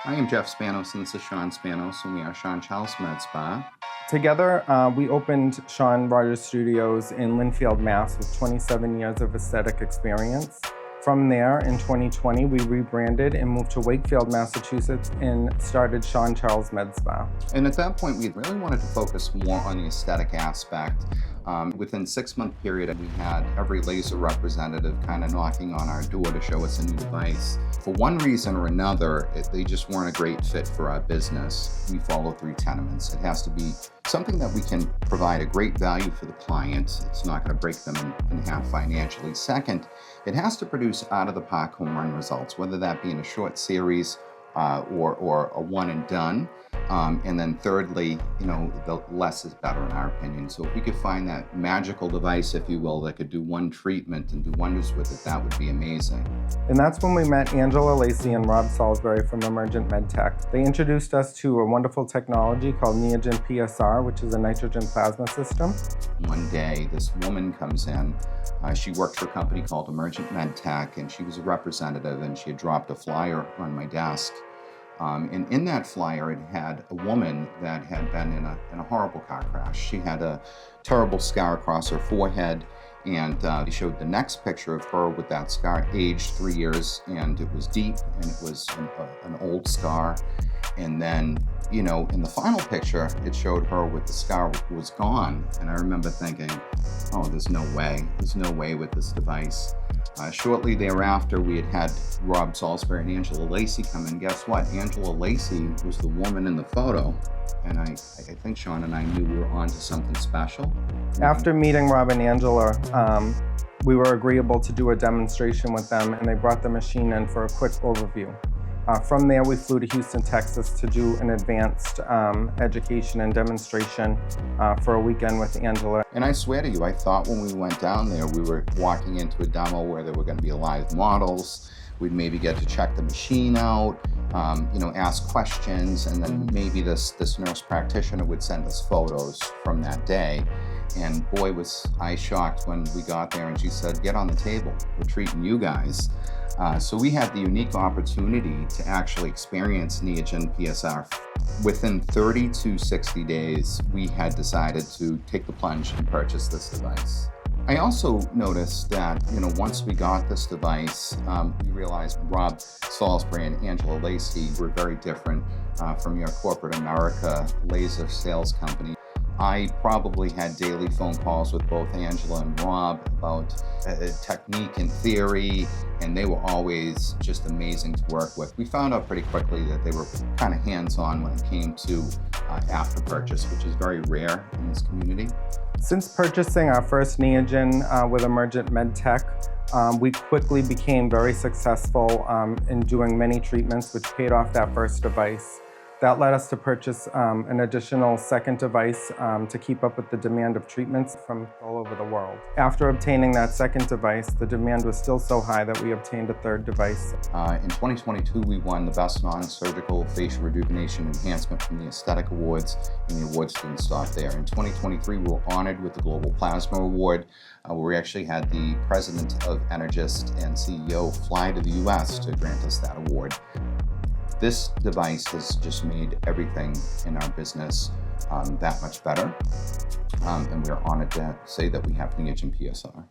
I am Jeff Spanos, and this is Shaun Spanos, and we are Shaun Charles MedSpa. Together, we opened Shaun Rogers Studios in Lynnfield, Mass. With 27 years of aesthetic experience. From there, in 2020, we rebranded and moved to Wakefield, Massachusetts, and started Shaun Charles MedSpa. And at that point, we really wanted to focus more on the aesthetic aspect. Within a 6-month period, we had every laser representative kind of knocking on our door to show us a new device. For one reason or another, they just weren't a great fit for our business. We follow 3 tenements. It has to be something that we can provide a great value for the client. It's not going to break them in half financially. Second, it has to produce out-of-the-park home run results, whether that be in a short series or a one and done. And then thirdly, the less is better in our opinion. So if we could find that magical device, if you will, that could do one treatment and do wonders with it, that would be amazing. And that's when we met Angela Lacey and Rob Salisbury from Emergent MedTech. They introduced us to a wonderful technology called NeoGen PSR, which is a nitrogen plasma system. One day, this woman comes in. She worked for a company called Emergent MedTech, and she was a representative, and she had dropped a flyer on my desk. And in that flyer, it had a woman that had been in a horrible car crash. She had a terrible scar across her forehead, and they showed the next picture of her with that scar, aged 3 years, and it was deep, and it was an old scar. And then, in the final picture, it showed her with the scar was gone. And I remember thinking, oh, there's no way with this device. Shortly thereafter, we had Rob Salisbury and Angela Lacey come in. Guess what? Angela Lacey was the woman in the photo. And I think Shaun and I knew we were onto something special. After meeting Rob and Angela, we were agreeable to do a demonstration with them, and they brought the machine in for a quick overview. From there, we flew to Houston, Texas to do an advanced education and demonstration for a weekend with Angela. And I swear to you, I thought when we went down there, we were walking into a demo where there were going to be live models. We'd maybe get to check the machine out, ask questions, and then maybe this nurse practitioner would send us photos from that day. And boy, was I shocked when we got there and she said, "Get on the table, we're treating you guys." So we had the unique opportunity to actually experience NeoGen PSR. Within 30 to 60 days, we had decided to take the plunge and purchase this device. I also noticed that, once we got this device, we realized Rob Salisbury and Angela Lacey were very different from your corporate America laser sales company. I probably had daily phone calls with both Angela and Rob about technique and theory, and they were always just amazing to work with. We found out pretty quickly that they were kind of hands-on when it came to after purchase, which is very rare in this community. Since purchasing our first NeoGen with Emergent MedTech, we quickly became very successful in doing many treatments, which paid off that first device. That led us to purchase an additional second device to keep up with the demand of treatments from all over the world. After obtaining that second device, the demand was still so high that we obtained a third device. In 2022, we won the Best Non-Surgical Facial Rejuvenation Enhancement from the Aesthetic Awards, and the awards didn't stop there. In 2023, we were honored with the Global Plasma Award, where we actually had the president of Energist and CEO fly to the US to grant us that award. This device has just made everything in our business that much better, and we're honored to say that we have NeoGen PSR.